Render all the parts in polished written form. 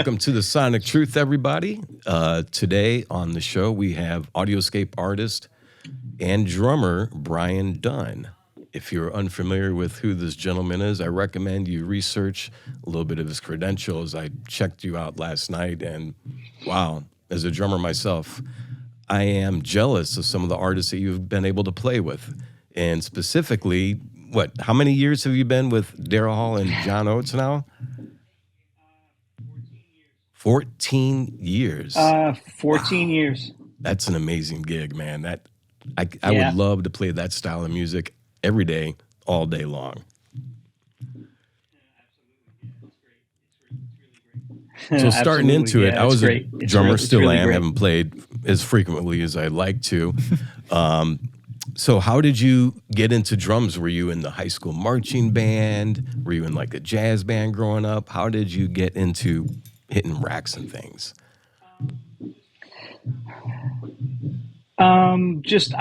Welcome to the Sonic Truth, everybody. Today on the show, we have AudioScape artist and drummer Brian Dunne. If you're unfamiliar with who this gentleman is, I recommend you research a little bit of his credentials. I checked you out last night, and wow, as a drummer myself, I am jealous of some of the artists that you've been able to play with. And specifically, how many years have you been with Daryl Hall and John Oates now? 14 years. 14 years. That's an amazing gig, man. I would love to play that style of music every day, all day long. So starting into it, I was a drummer, still am, haven't played as frequently as I'd like to. So how did you get into drums? Were you in the high school marching band? Were you in like a jazz band growing up? How did you get into hitting racks and things? I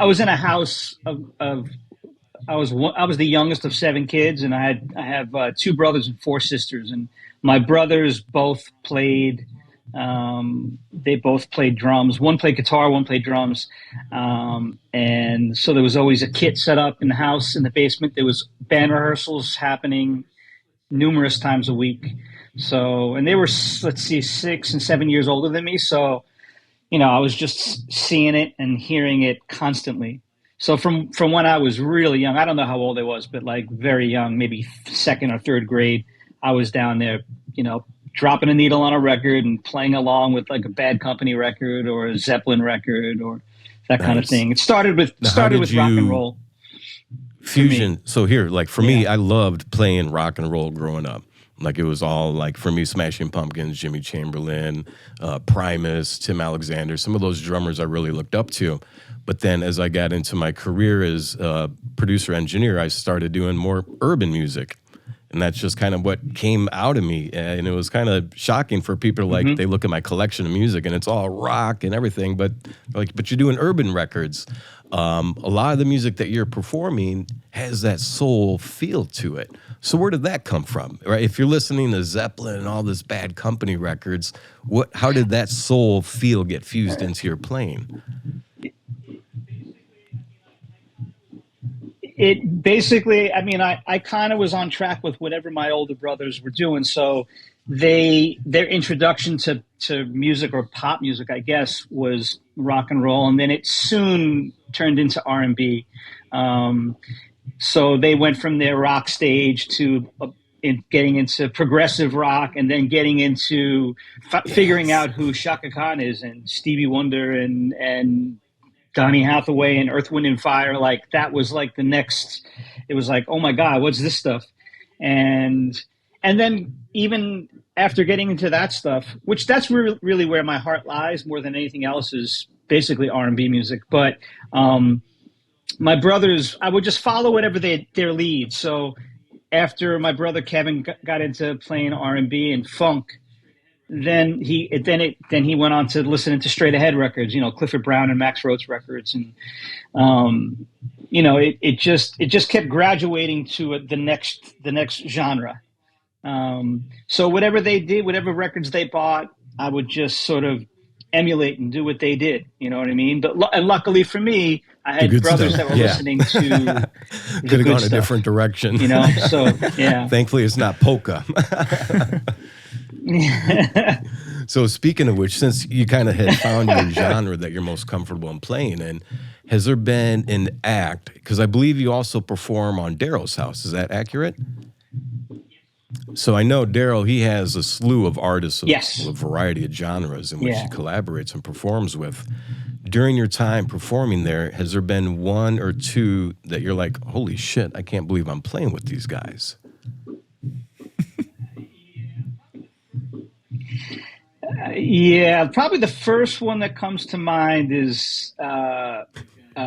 was in a house I was the youngest of 7 kids, and I have 2 brothers and 4 sisters, and my brothers both played. They both played drums. One played guitar, one played drums, and so there was always a kit set up in the house in the basement. There was band rehearsals happening numerous times a week. So, and they were 6 and 7 years older than me. So, I was just seeing it and hearing it constantly. So from when I was really young, I don't know how old I was, but like very young, maybe 2nd or 3rd grade, I was down there, dropping a needle on a record and playing along with like a Bad Company record or a Zeppelin record or that kind of thing. It started with rock and roll. Fusion. So here, like for me, I loved playing rock and roll growing up. Like it was all like, for me, Smashing Pumpkins, Jimmy Chamberlain, Primus, Tim Alexander, some of those drummers I really looked up to. But then as I got into my career as a producer engineer, I started doing more urban music. And that's just kind of what came out of me. And it was kind of shocking for people, like they look at my collection of music and it's all rock and everything, but you're doing urban records. A lot of the music that you're performing has that soul feel to it. So where did that come from? Right? If you're listening to Zeppelin and all this Bad Company records, how did that soul feel get fused into your playing? It basically, I kind of was on track with whatever my older brothers were doing. So their introduction to music, or pop music, I guess, was rock and roll. And then it soon turned into R&B. So they went from their rock stage to getting into progressive rock, and then getting into figuring out who Shaka Khan is, and Stevie Wonder and Donny Hathaway and Earth, Wind and Fire. Like that was like the next, it was like, oh my God, what's this stuff? And then even after getting into that stuff, which that's really where my heart lies more than anything else, is basically R&B music. But my brothers, I would just follow whatever their lead. So after my brother Kevin got into playing R&B and funk, then he went on to listening to straight ahead records, Clifford Brown and Max Roach records, and it just kept graduating to the next genre. So whatever they did, whatever records they bought, I would just sort of emulate and do what they did. You know what I mean? And luckily for me, I had brothers that were listening to could have gone a different direction. So yeah. Thankfully, it's not polka. So speaking of which, since you kind of had found your genre that you're most comfortable in playing in, has there been an act, because I believe you also perform on Daryl's house, is that accurate? So I know Daryl, he has a slew of artists of a variety of genres in which he collaborates and performs with. During your time performing there, has there been one or two that you're like, holy shit, I can't believe I'm playing with these guys? Yeah, probably the first one that comes to mind is, now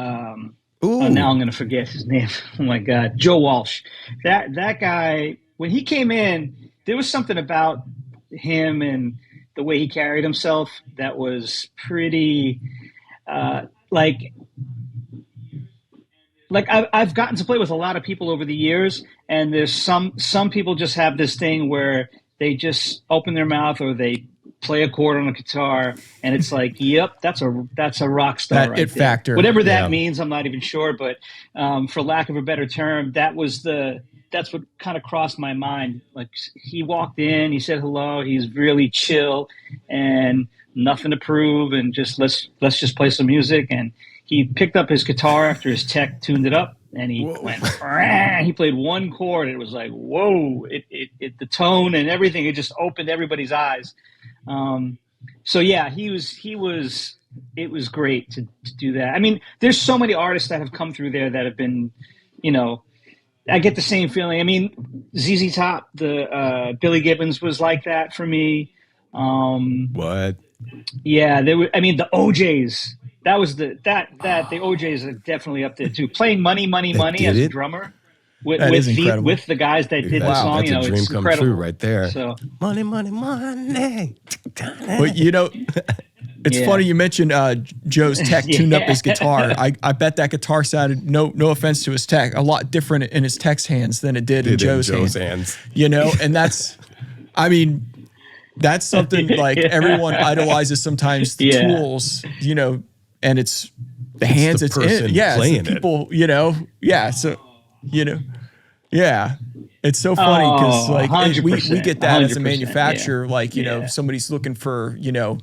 I'm going to forget his name. Oh my God, Joe Walsh. That guy, when he came in, there was something about him and the way he carried himself that was pretty, like I've gotten to play with a lot of people over the years, and there's some people just have this thing where they just open their mouth, or they play a chord on a guitar, and it's like, yep, that's a rock star That right it there. factor. Whatever that Yeah. means, I'm not even sure, but for lack of a better term, that's what kind of crossed my mind. Like, he walked in, he said hello, he's really chill and nothing to prove, and just let's just play some music. And he picked up his guitar after his tech tuned it up, and he went, he played one chord. And it was like, whoa! The tone and everything, it just opened everybody's eyes. So yeah, he was. It was great to do that. I mean, there's so many artists that have come through there that have been, you know, I get the same feeling. I mean, ZZ Top, the Billy Gibbons was like that for me. What? Yeah, there were. I mean, the OJs. That was the OJs are definitely up there too. Playing Money, Money, Money did as a it? drummer That is incredible. with the guys that did the song. That's You know, a dream it's come incredible. true right there. So, Money, money, money. But you know, it's Yeah. funny you mentioned Joe's tech tuned up his Yeah. guitar. I bet that guitar sounded, no offense to his tech, a lot different in his tech's hands than it did in Joe's hands. You know, and that's, I mean, that's something like everyone idolizes sometimes the tools, you know, and it's the hands, the it's person yeah, playing it's the people, you know, yeah, so, you know, yeah. It's so funny because like we get that as a 100%, manufacturer, like, you know, somebody's looking for, you know,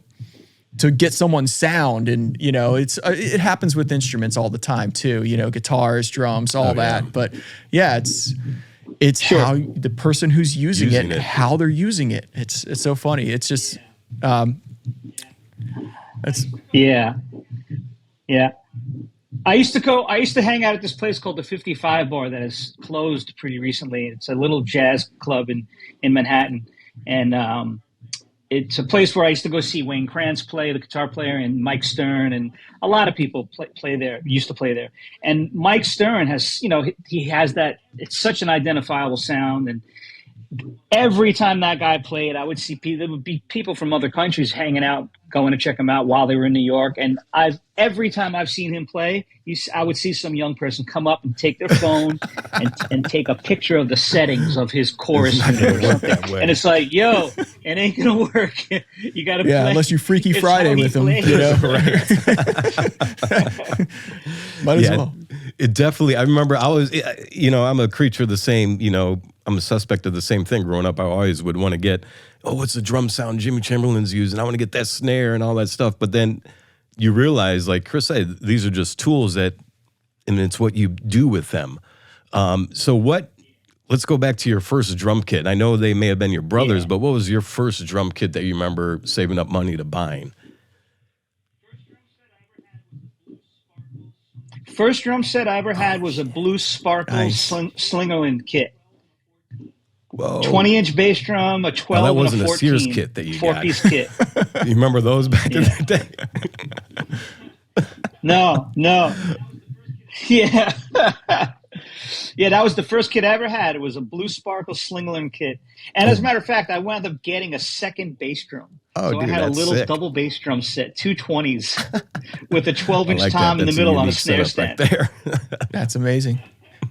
to get someone's sound, and you know, it happens with instruments all the time too, you know, guitars, drums, all that. But yeah, it's how the person who's using it, how they're using it. It's so funny. It's just it's yeah. I used to hang out at this place called the 55 Bar that has closed pretty recently. It's a little jazz club in Manhattan. And it's a place where I used to go see Wayne Krantz play, the guitar player, and Mike Stern, and a lot of people used to play there. And Mike Stern has, you know, he has that, it's such an identifiable sound. And every time that guy played, I would see there would be people from other countries hanging out, going to check him out while they were in New York. And every time I've seen him play, I would see some young person come up and take their phone and take a picture of the settings of his chorus unit or something. And it's like, yo, it ain't gonna work. You got to play. Unless you Freaky Friday with him, you know. Might as well. It definitely. I remember I was, you know, I'm a creature of the same, you know, I'm a suspect of the same thing. Growing up, I always would want to get, what's the drum sound Jimmy Chamberlin's using? I want to get that snare and all that stuff. But then you realize, like Chris said, these are just tools and it's what you do with them. So let's go back to your first drum kit. I know they may have been your brothers, but what was your first drum kit that you remember saving up money to buying? First drum set I ever had was a Blue Sparkle Slingerland kit. Whoa. 20-inch bass drum, a 12 that wasn't and a 14. a Sears kit that you got. 4-piece kit. You remember those back in the day? No. Yeah. Yeah, that was the first kit I ever had. It was a Blue Sparkle Slingerland kit. And as a matter of fact, I wound up getting a second bass drum. Oh, so dude, I had a that's little sick. double bass drum set, 220s, with a 12-inch like tom that. in the That's middle on a unique snare setup stand. right there. That's amazing.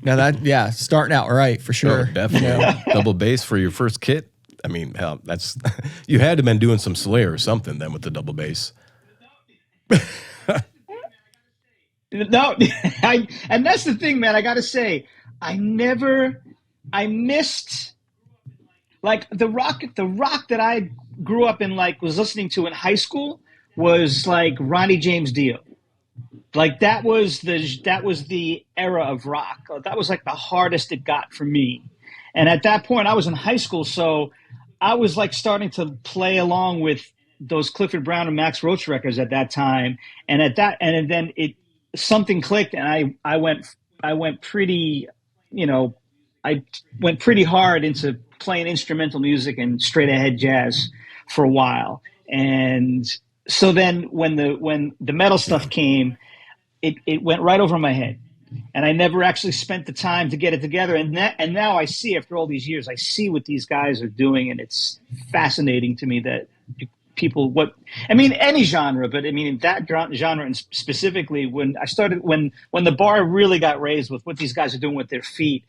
Now starting out right for sure. Oh, definitely. You know? Double bass for your first kit. I mean, hell, that's you had to have been doing some Slayer or something then with the double bass. No, and that's the thing, man. I got to say, I missed like the rock that I grew up in, like was listening to in high school was like Ronnie James Dio. Like that was the era of rock. That was like the hardest it got for me. And at that point I was in high school, so I was like starting to play along with those Clifford Brown and Max Roach records at that time. And then something clicked, and I went pretty, you know, I went pretty hard into playing instrumental music and straight ahead jazz for a while. And so then when the metal stuff came, it went right over my head. And I never actually spent the time to get it together. And now I see, after all these years, I see what these guys are doing, and it's fascinating to me that people, any genre, but I mean in that genre, and specifically when the bar really got raised with what these guys are doing with their feet,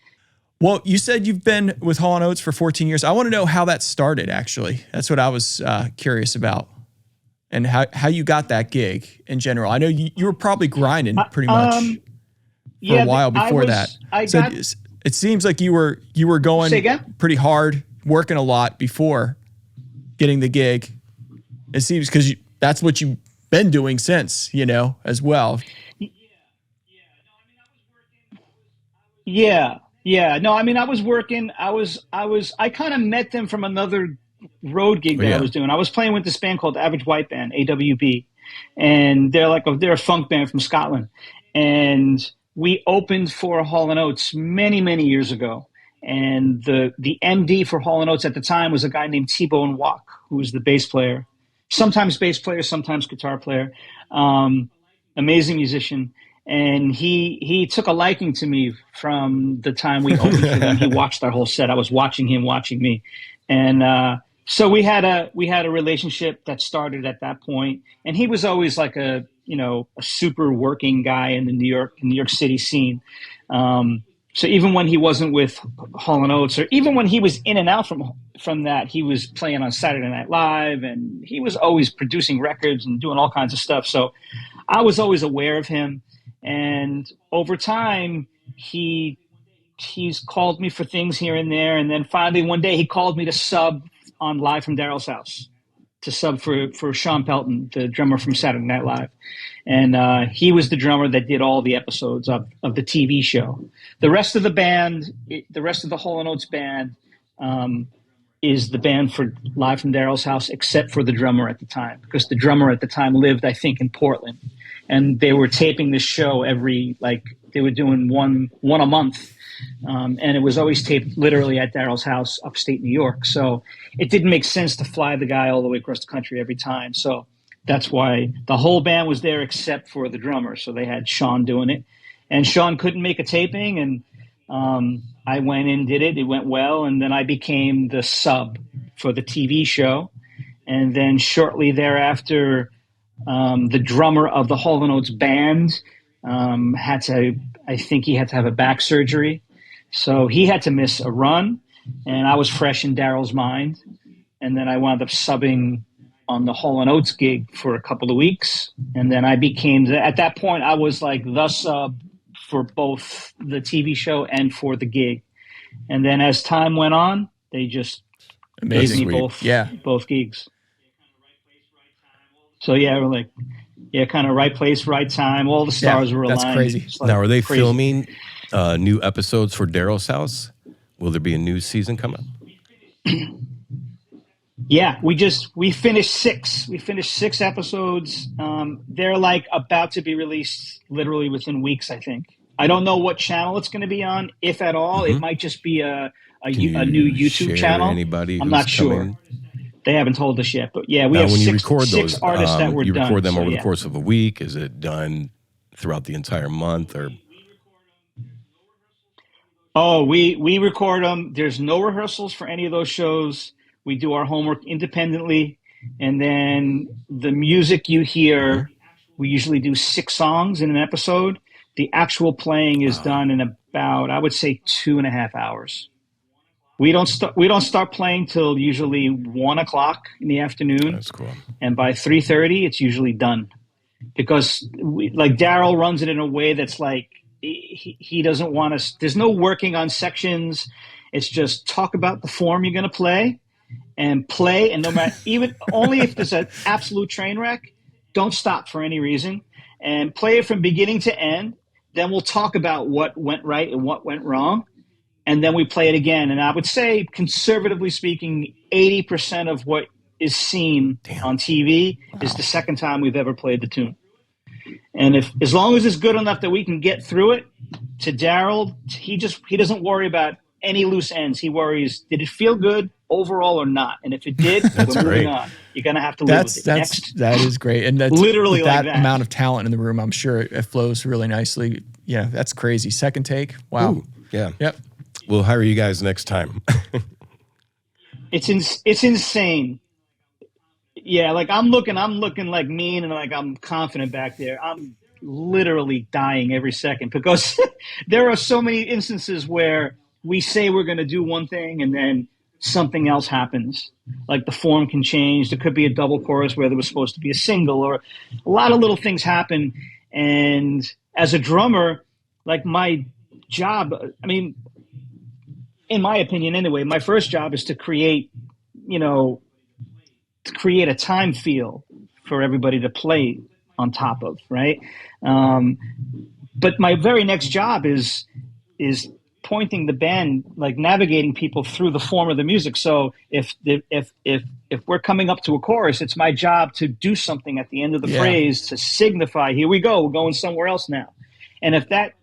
Well, you said you've been with Hall Oats for 14 years. I want to know how that started, actually. That's what I was curious about. And how you got that gig in general. I know you were probably grinding pretty much for a while before that. It seems like you were going pretty hard, working a lot before getting the gig. It seems because that's what you've been doing since, as well. Yeah. No, I mean, I was working. I kind of met them from another road gig that I was doing. I was playing with this band called Average White Band, AWB, and they're a funk band from Scotland. And we opened for Hall Oats many, many years ago. And the MD for Hall Oats at the time was a guy named T-Bone Walk, who was the bass player, sometimes guitar player, amazing musician. And he took a liking to me from the time we opened for them. He watched our whole set. I was watching him, watching me. And so we had a relationship that started at that point. And he was always like a super working guy in the New York City scene. So even when he wasn't with Hall & Oates, or even when he was in and out from that, he was playing on Saturday Night Live, and he was always producing records and doing all kinds of stuff. So I was always aware of him. And over time, he's called me for things here and there. And then finally one day he called me to sub on Live from Daryl's House, to sub for Sean Pelton, the drummer from Saturday Night Live. And he was the drummer that did all the episodes of the TV show. The rest of the band, the rest of the Hall & Oates band, is the band for Live from Daryl's House, except for the drummer at the time, because the drummer at the time lived, I think, in Portland. And they were taping this show they were doing one a month. And it was always taped literally at Daryl's house, upstate New York. So it didn't make sense to fly the guy all the way across the country every time. So that's why the whole band was there except for the drummer. So they had Sean doing it. And Sean couldn't make a taping, and I went in, did it. It went well. And then I became the sub for the TV show. And then shortly thereafter, the drummer of the Hall & Oates band I think he had to have a back surgery. So he had to miss a run, and I was fresh in Daryl's mind. And then I wound up subbing on the Hall & Oates gig for a couple of weeks. And then I became, at that point, I was like the sub for both the TV show and for the gig. And then as time went on, they just gave me both gigs. So we're like, kind of right place, right time. All the stars were aligned. That's crazy. Now, are they filming new episodes for Daryl's house? Will there be a new season coming? Yeah, we finished 6. We finished 6 episodes. They're like about to be released literally within weeks, I think. I don't know what channel it's going to be on, if at all. It might just be a new YouTube channel. I'm not sure. They haven't told us yet, but yeah, we have six artists that were done. You record them over the course of a week. Is it done throughout the entire month, or? Oh, we record them. There's no rehearsals for any of those shows. We do our homework independently, and then the music you hear, we usually do 6 songs in an episode. The actual playing is done in about, I would say, 2.5 hours. We don't start playing till usually 1:00 in the afternoon. That's cool. And by 3:30, it's usually done, because Daryl runs it in a way that's like he doesn't want us. There's no working on sections. It's just talk about the form you're going to play, and no matter even only if there's an absolute train wreck, don't stop for any reason, and play it from beginning to end. Then we'll talk about what went right and what went wrong. And then we play it again. And I would say, conservatively speaking, 80% of what is seen on TV is the second time we've ever played the tune. And as long as it's good enough that we can get through it, to Daryl, he doesn't worry about any loose ends. He worries, did it feel good overall or not? And if it did, we're moving on. You're going to have to live with it. That is great. And that's literally that amount of talent in the room. I'm sure it flows really nicely. Yeah, that's crazy. Second take. Wow. Ooh, yeah. Yep. We'll hire you guys next time. It's insane. Yeah, I'm looking like mean and like I'm confident back there. I'm literally dying every second, because there are so many instances where we say we're going to do one thing and then something else happens. Like the form can change. There could be a double chorus where there was supposed to be a single, or a lot of little things happen. And as a drummer, like my job, I mean, in my opinion anyway, my first job is to create, a time feel for everybody to play on top of, right? But my very next job is pointing the band, like navigating people through the form of the music. So if we're coming up to a chorus, it's my job to do something at the end of the phrase to signify, here we go, we're going somewhere else now. And if that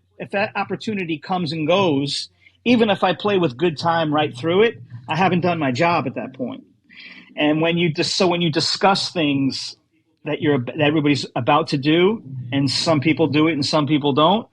opportunity comes and goes, even if I play with good time right through it, I haven't done my job at that point. And when you discuss things that everybody's about to do, and some people do it and some people don't,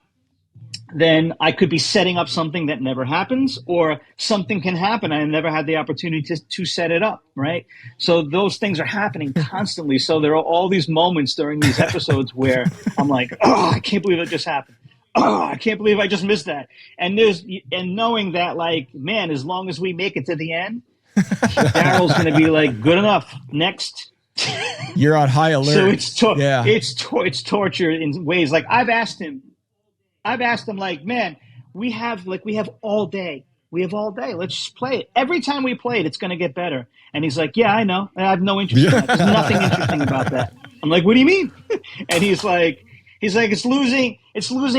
then I could be setting up something that never happens, or something can happen and I never had the opportunity to set it up, right? So those things are happening constantly. So there are all these moments during these episodes where I'm like, oh, I can't believe it just happened. Oh, I can't believe I just missed that. And knowing that, like, man, as long as we make it to the end, Daryl's going to be like, good enough. Next. You're on high alert. So it's torture in ways. Like I've asked him, like, man, we have all day. We have all day. Let's just play it. Every time we play it, it's going to get better. And he's like, yeah, I know. I have no interest in that. There's nothing interesting about that. I'm like, what do you mean? And he's like, it's losing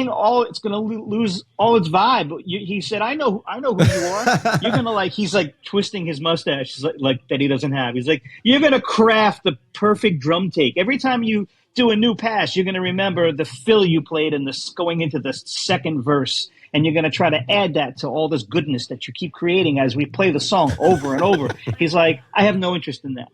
all. It's going to lose all its vibe. He said, I know who you are. You're going to he's like twisting his mustache like that he doesn't have. He's like, you're going to craft the perfect drum take. Every time you do a new pass, you're going to remember the fill you played in this going into the second verse. And you're going to try to add that to all this goodness that you keep creating as we play the song over and over. He's like, I have no interest in that.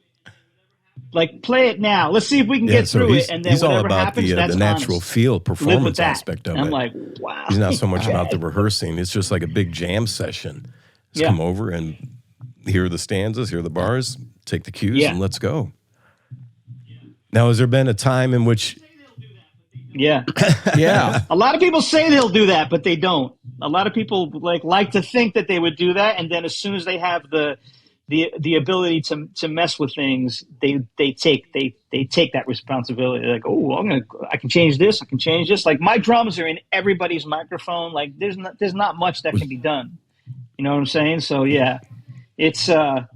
Like, play it now. Let's see if we can get through it. And then he's all about happens, the natural feel performance aspect of it. I'm like, wow. He's not so much about the rehearsing. It's just like a big jam session. Just come over and hear the stanzas, hear the bars, take the cues, and let's go. Now, has there been a time in which... Yeah. A lot of people say they'll do that, but they don't. A lot of people like to think that they would do that, and then as soon as they have the ability to mess with things, they take that responsibility. Like, oh, I can change this. I can change this. Like my drums are in everybody's microphone. Like there's not much that can be done. You know what I'm saying? So yeah, it's but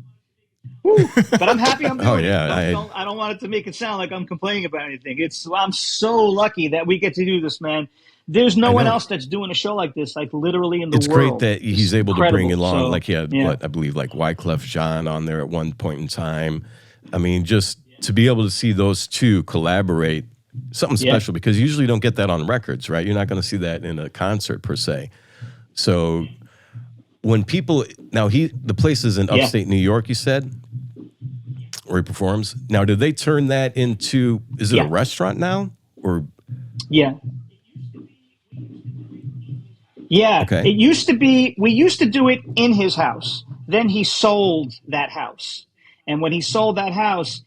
I'm happy I'm doing it. I don't want it to make it sound like I'm complaining about anything. I'm so lucky that we get to do this, man. There's no one else that's doing a show like this, like literally in the world. It's great that he's able to bring along, like he had, I believe, like Wyclef Jean on there at one point in time. I mean, just to be able to see those two collaborate, something special, because you usually don't get that on records, right? You're not going to see that in a concert per se. So when people, now the place is in upstate New York, you said, where he performs. Now, did they turn that into, is it a restaurant now? Or Yeah, okay. It used to be, we used to do it in his house. Then he sold that house. And when he sold that house,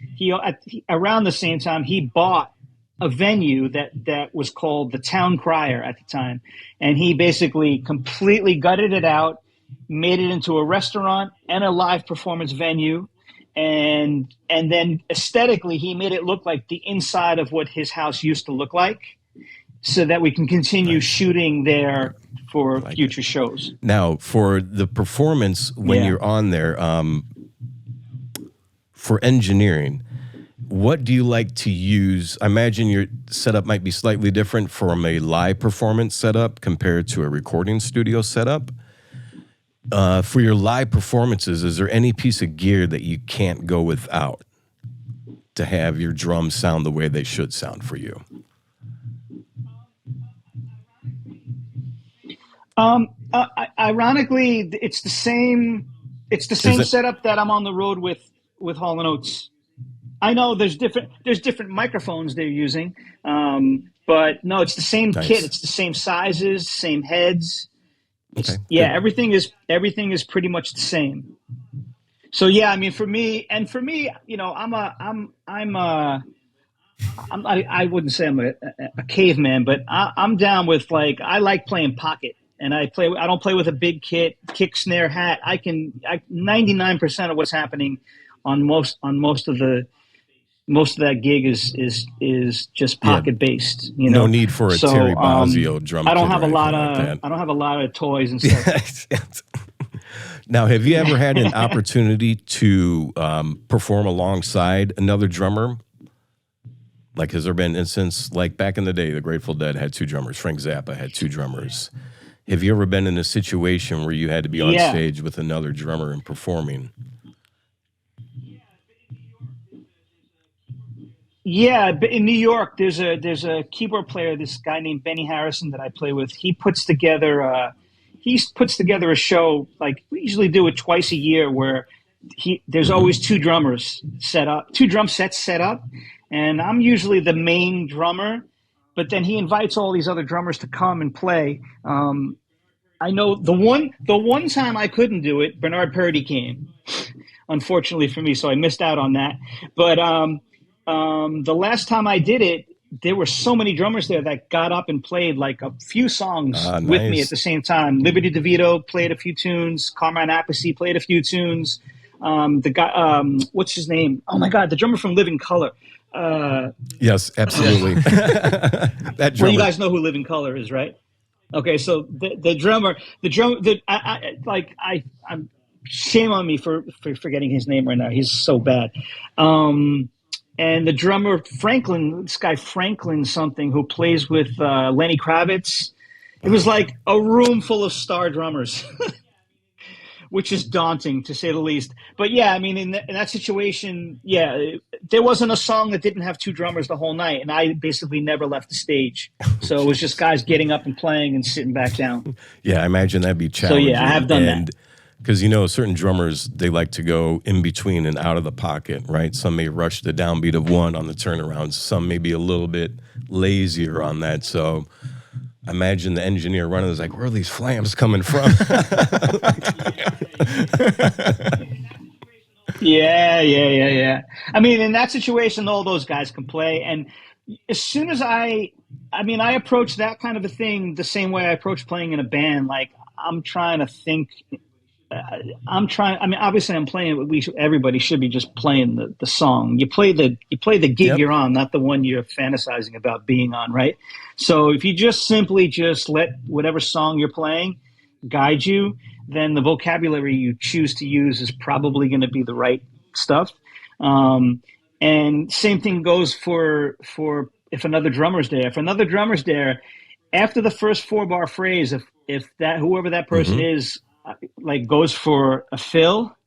around the same time, he bought a venue that was called the Town Crier at the time. And he basically completely gutted it out, made it into a restaurant and a live performance venue. And then aesthetically, he made it look like the inside of what his house used to look like, so that we can continue shooting there for future shows. Now, for the performance, when you're on there, for engineering, what do you like to use? I imagine your setup might be slightly different from a live performance setup compared to a recording studio setup. For your live performances, is there any piece of gear that you can't go without to have your drums sound the way they should sound for you? Ironically, it's the same setup that I'm on the road with Hall Oats. I know there's different microphones they're using, but no, it's the same kit. It's the same sizes, same heads. Everything is pretty much the same. So I mean, for me, you know, I wouldn't say I'm a caveman, but I'm down with, like, I like playing pocket and I don't play with a big kit, kick, snare, hat. 99% of what's happening on most of that gig is just pocket based. No need for a Terry Bozzio drum kit. I don't have a lot of toys and stuff. Now, have you ever had an opportunity to perform alongside another drummer? Like, has there been an instance, like back in the day, the Grateful Dead had 2 drummers, Frank Zappa had 2 drummers. Have you ever been in a situation where you had to be on stage with another drummer and performing? Yeah, but in New York, there's a keyboard player, this guy named Benny Harrison that I play with. He puts together a show, like we usually do it twice a year, where there's always 2 drummers set up, 2 drum sets set up. And I'm usually the main drummer, but then he invites all these other drummers to come and play. I know the one time I couldn't do it, Bernard Purdy came, unfortunately for me, so I missed out on that. But the last time I did it, there were so many drummers there that got up and played like a few songs with me at the same time. Liberty DeVito played a few tunes. Carmine Appice played a few tunes. The guy, what's his name? Oh my God, the drummer from Living Color. Yes, absolutely. That drummer. Well, you guys know who Living Color is, right? Okay, so the drummer, I'm shame on me for forgetting his name right now. He's so bad. And the drummer Franklin, this guy Franklin something, who plays with Lenny Kravitz. It was like a room full of star drummers. Which is daunting, to say the least. But yeah, I mean, in that situation, there wasn't a song that didn't have 2 drummers the whole night, and I basically never left the stage. So it was just guys getting up and playing and sitting back down. Yeah, I imagine that'd be challenging. So yeah, I have done that. Because, certain drummers, they like to go in between and out of the pocket, right? Some may rush the downbeat of 1 on the turnaround. Some may be a little bit lazier on that. So I imagine the engineer running is like, where are these flams coming from? Yeah. I mean, in that situation, all those guys can play. And as soon as I approach that kind of a thing the same way I approach playing in a band. Like, I'm trying to think. Obviously I'm playing, but everybody should be just playing the song. You play the gig you're on, not the one you're fantasizing about being on, right? So if you just simply let whatever song you're playing guide you, then the vocabulary you choose to use is probably going to be the right stuff. And same thing goes for if another drummer's there. If another drummer's there, after the first 4-bar phrase, if that whoever that person is like goes for a fill,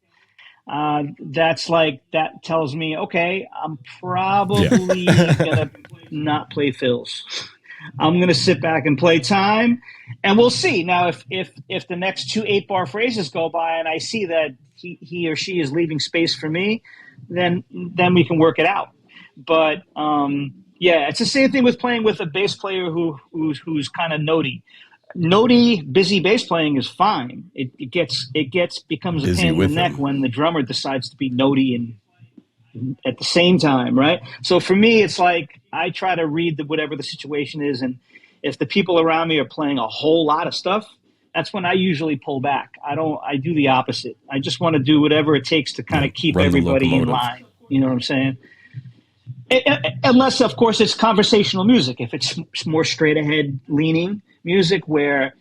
that tells me, okay, I'm probably gonna not play fills. I'm gonna sit back and play time, and we'll see. Now, if the next 2 8-bar phrases go by and I see that he or she is leaving space for me, then we can work it out. But it's the same thing with playing with a bass player who's kind of notey. Notey, busy bass playing is fine. It becomes a pain in the neck when the drummer decides to be notey and at the same time, right? So for me, it's like I try to read whatever the situation is, and if the people around me are playing a whole lot of stuff, that's when I usually pull back. I do the opposite. I just want to do whatever it takes to kind of keep everybody in line. You know what I'm saying? Unless, of course, it's conversational music. If it's more straight ahead leaning music where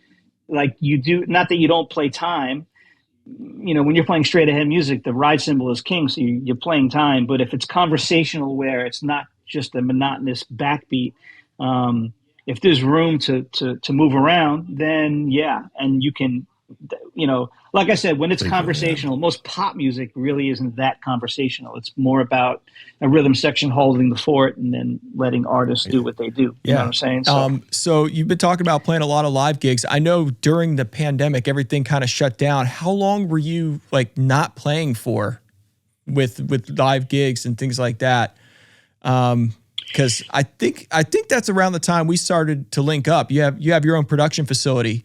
like you do, not that you don't play time, when you're playing straight ahead music, the ride cymbal is king. So you're playing time. But if it's conversational where it's not just a monotonous backbeat, if there's room to move around, then and you can, like I said, when it's conversational, most pop music really isn't that conversational. It's more about a rhythm section holding the fort and then letting artists do what they do. You know what I'm saying? So you've been talking about playing a lot of live gigs. I know during the pandemic, everything kind of shut down. How long were you like not playing for with live gigs and things like that? Because I think that's around the time we started to link up. You have your own production facility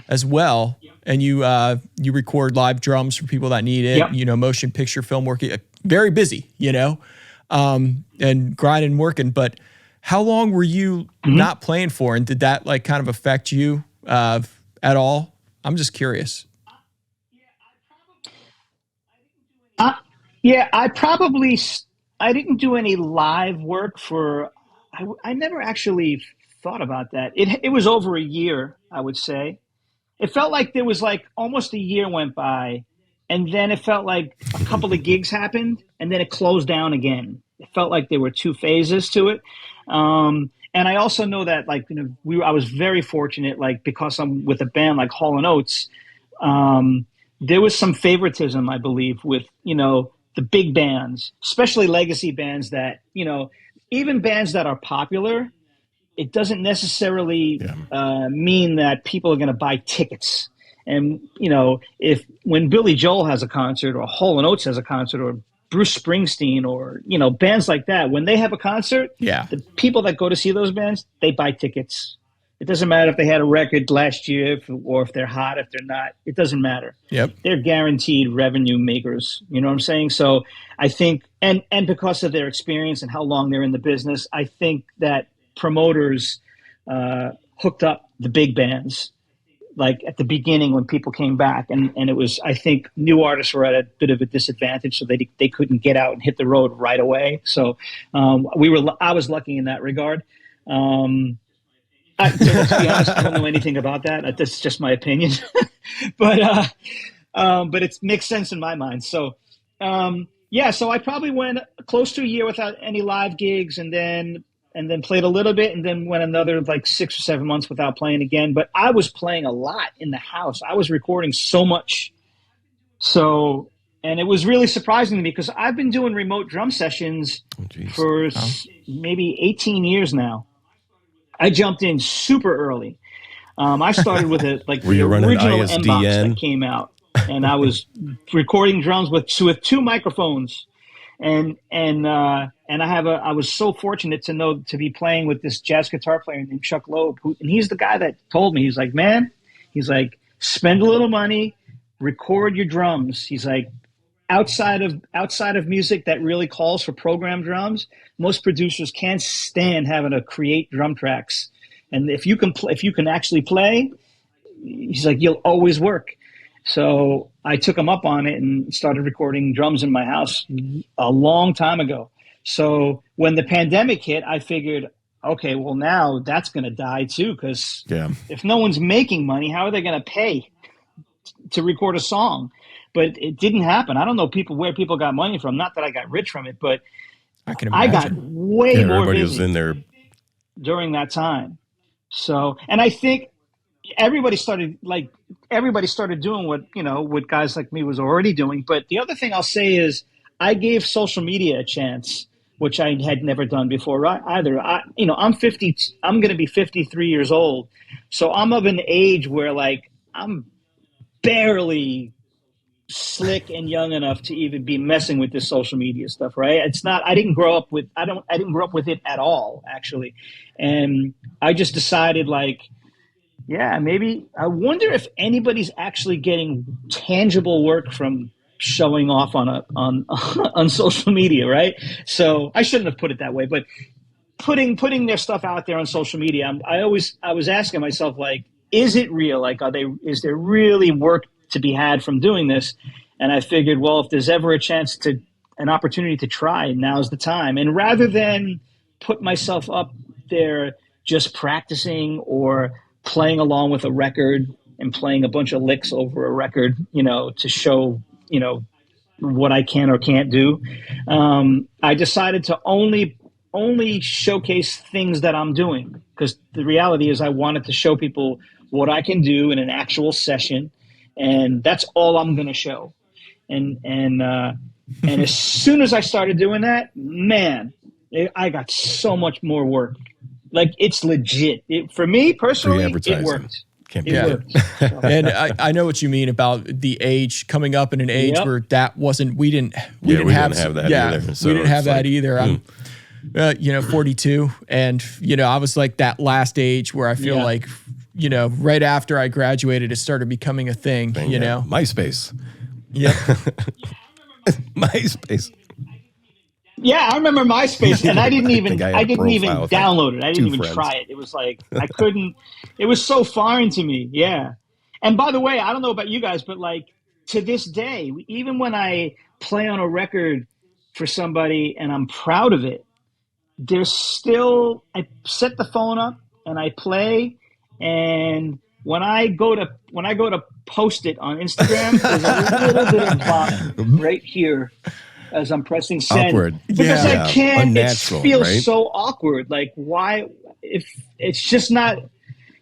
as well, and you record live drums for people that need it. Motion picture, film work. Very busy, and grinding and working. But how long were you not playing for, and did that like kind of affect you at all? I'm just curious. Yeah, I didn't do any live work for. I never actually thought about that. It was over a year, I would say. It felt like there was like almost a year went by, and then it felt like a couple of gigs happened, and then it closed down again. It felt like there were two phases to it. And I also know that, like, I was very fortunate, like, because I'm with a band like Hall Oats. There was some favoritism, I believe, with the big bands, especially legacy bands that even bands that are popular. It doesn't necessarily mean that people are going to buy tickets. And, when Billy Joel has a concert, or Hall & Oates has a concert, or Bruce Springsteen, or, bands like that, when they have a concert, the people that go to see those bands, they buy tickets. It doesn't matter if they had a record last year or if they're hot, if they're not. It doesn't matter. Yep. They're guaranteed revenue makers. You know what I'm saying? So I think, and because of their experience and how long they're in the business, I think that promoters hooked up the big bands like at the beginning when people came back, and it was, I think new artists were at a bit of a disadvantage, so they couldn't get out and hit the road right away. So I was lucky in that regard. To be honest, I don't know anything about that. That's just my opinion, but it makes sense in my mind. So so I probably went close to a year without any live gigs, and then played a little bit, and then went another like 6 or 7 months without playing again. But I was playing a lot in the house. I was recording so much. So, and it was really surprising to me because I've been doing remote drum sessions for maybe 18 years now. I jumped in super early. I started with the original M-Box that came out, and I was recording drums with two microphones. And I was so fortunate to be playing with this jazz guitar player named Chuck Loeb, and he's the guy that told me, he's like, man, he's like, spend a little money, record your drums. He's like, outside of music that really calls for programmed drums, most producers can't stand having to create drum tracks. And if you can actually play, he's like, you'll always work. So I took him up on it and started recording drums in my house a long time ago. So when the pandemic hit, I figured, okay, well, now that's going to die too, because if no one's making money, how are they going to pay to record a song? But it didn't happen. I don't know where people got money from. Not that I got rich from it, but I got way more everybody busy was in there during that time. So, and I think everybody started doing what guys like me was already doing. But the other thing I'll say is I gave social media a chance, which I had never done before either. I'm 50. I'm going to be 53 years old, so I'm of an age where like I'm barely slick and young enough to even be messing with this social media stuff, right? It's not. I didn't grow up with it at all, actually, and I just decided like, yeah, maybe I wonder if anybody's actually getting tangible work from showing off on social media, right? So I shouldn't have put it that way, but putting their stuff out there on social media, I was asking myself, like, is it real? Like, is there really work to be had from doing this? And I figured, well, if there's ever an opportunity to try, now's the time. And rather than put myself up there just practicing or playing along with a record and playing a bunch of licks over a record, to show, what I can or can't do, I decided to only showcase things that I'm doing, because the reality is I wanted to show people what I can do in an actual session, and that's all I'm going to show. And as soon as I started doing that, man, I got so much more work. Like, it's legit. For me personally, it worked. So. And I know what you mean about the age, coming up in an age where that wasn't, we didn't have that either. So we didn't have that either. I'm 42, and I was like that last age where I feel like, right after I graduated, it started becoming a thing. MySpace. Yep. MySpace. Yeah, I remember MySpace, and I didn't even download it. I didn't even try it. It was like I couldn't. It was so foreign to me. Yeah, And by the way, I don't know about you guys, but like to this day, even when I play on a record for somebody and I'm proud of it, there's still, I set the phone up and I play, and when I go to post it on Instagram, there's a little bit of bop right here as I'm pressing send Awkward. because I Yeah. can't. It Unnatural, feels right? so awkward. Like why? If it's just not.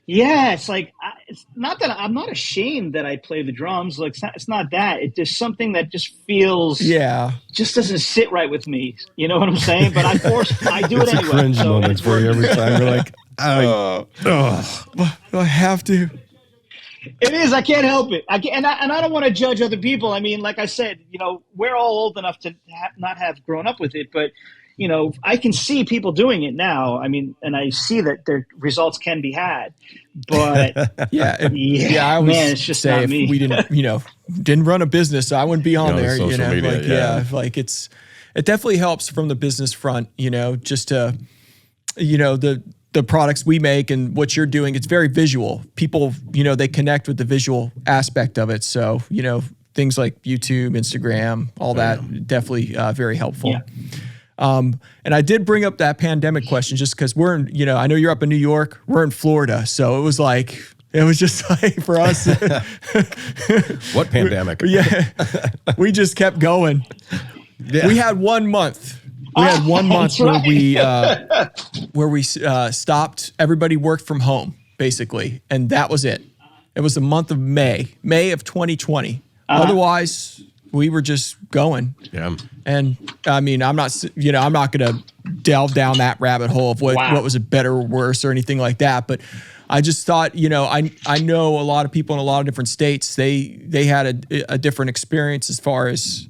Yeah, it's like it's not that I'm not ashamed that I play the drums. Like it's not that. It's just something that just feels just doesn't sit right with me. You know what I'm saying? But I do it It's a anyway. cringe So moment it's for you every time. You're like, Do I have to? It is. I can't help it. And I don't want to judge other people. I mean, like I said, we're all old enough to not have grown up with it, but I can see people doing it now. I mean, and I see that their results can be had, but I always man, it's just say not if me. we didn't run a business, I wouldn't be on there. Social media, like it definitely helps from the business front. Just to the products we make and what you're doing, it's very visual. People, they connect with the visual aspect of it. So things like YouTube, Instagram, all that definitely very helpful. Yeah. And I did bring up that pandemic question just because we're in, I know you're up in New York, we're in Florida. So it was just like for us. what pandemic? We just kept going. Yeah. We had 1 month. Where we stopped. Everybody worked from home basically. And that was it. It was the month of May of 2020. Otherwise, we were just going. Yeah. And I mean, I'm not going to delve down that rabbit hole of what was it better or worse or anything like that. But I just thought, I know a lot of people in a lot of different states, they had a different experience as far as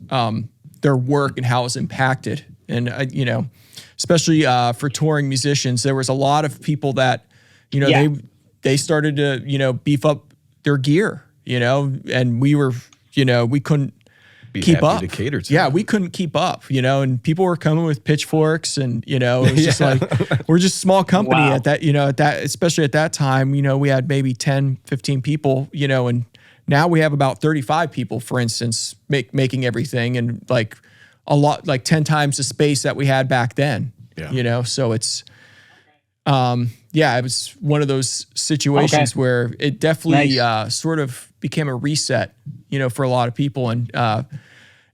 their work and how it was impacted. And, especially for touring musicians, there was a lot of people that, they started to, beef up their gear, and we were, we couldn't keep up. To cater to yeah, we couldn't keep up, and people were coming with pitchforks, and it was just like we're just a small company at that, especially at that time, we had maybe 10, 15 people, and now we have about 35 people, for instance, making everything, and like a lot, like 10 times the space that we had back then. So it's it was one of those situations where it definitely sort of became a reset, for a lot of people. And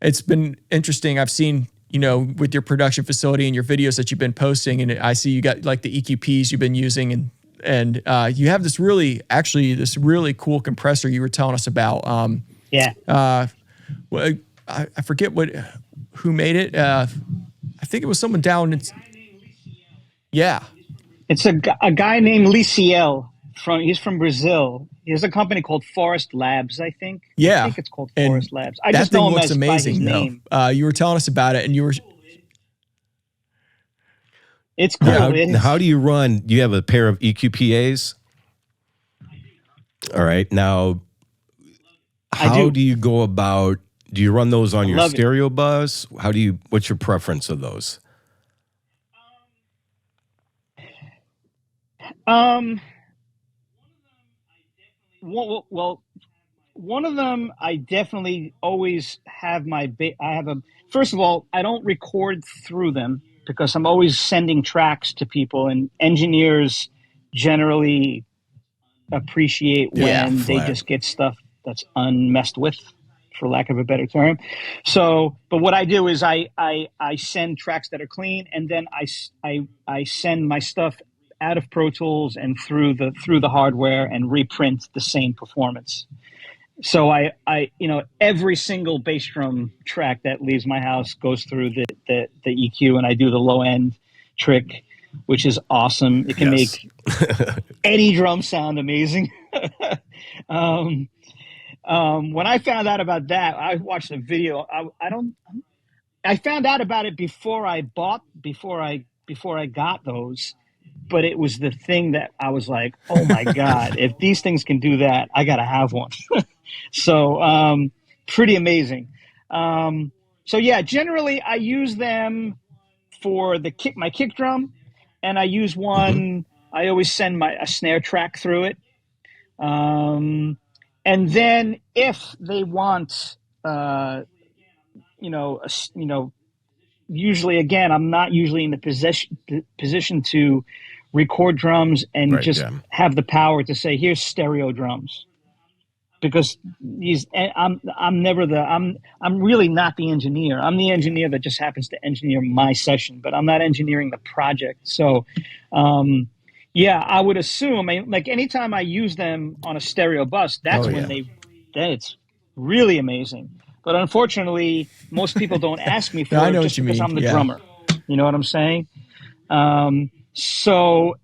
it's been interesting. I've seen, with your production facility and your videos that you've been posting, and I see you got like the EQPs you've been using, and you have this really cool compressor you were telling us about. I forget who made it. I think it was someone down in, It's a guy named Liciel he's from Brazil. He has a company called Forest Labs, I think. Yeah. I think it's called Forest Labs. I that just thing know him looks amazing, by his name. You were telling us about it, and you were. It's cool. How do you run? You have a pair of EQPAs. All right. Now, how do you go about? Do you run those on your stereo bus? What's your preference of those? Well, one of them I definitely always have first of all, I don't record through them because I'm always sending tracks to people, and engineers generally appreciate when they just get stuff that's unmessed with, for lack of a better term. So, but what I do is I send tracks that are clean, and then I send my stuff out of Pro Tools and through the hardware and reprint the same performance. So I every single bass drum track that leaves my house goes through the EQ, and I do the low end trick, which is awesome. It can make any drum sound amazing. When I found out about that, I watched a video. I found out about it before I got those, but it was the thing that I was like, oh my God, if these things can do that, I got to have one. So, pretty amazing. So yeah, generally I use them for my kick drum, and I use one, I always send a snare track through it. And and then if they want, usually, again, I'm not usually in the position to record drums and just have the power to say, here's stereo drums. Because I'm really not the engineer. I'm the engineer that just happens to engineer my session, but I'm not engineering the project. So, I would assume, like anytime I use them on a stereo bus, that's then it's really amazing. But unfortunately, most people don't ask me for it just because I'm the drummer. You know what I'm saying? So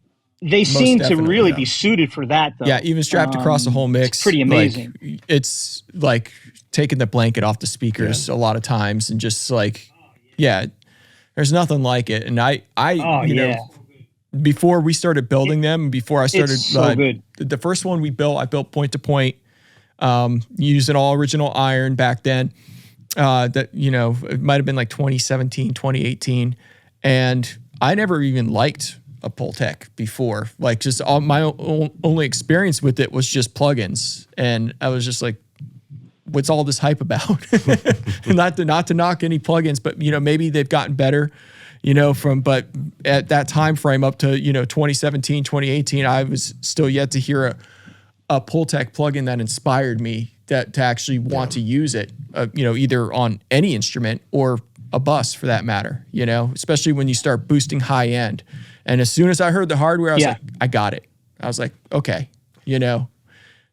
they seem to really be suited for that, though. Yeah, even strapped across the whole mix. It's pretty amazing. Like, it's like taking the blanket off the speakers a lot of times, and just like, there's nothing like it. And I you know, before we started building them, before I started, it's so good. The first one I built point to point, using all original iron back then. That, you know, it might have been like 2017, 2018, and I never even liked a Pultec before. Like, just all my only experience with it was just plugins, and I was just like, what's all this hype about? not to knock any plugins, but you know, maybe they've gotten better, you know, but at that time frame up to, you know, 2017, 2018, I was still yet to hear a Pultec plugin that inspired me to actually want to use it, you know, either on any instrument or a bus for that matter, you know, especially when you start boosting high end. And as soon as I heard the hardware, I was like, I got it. I was like, okay, you know,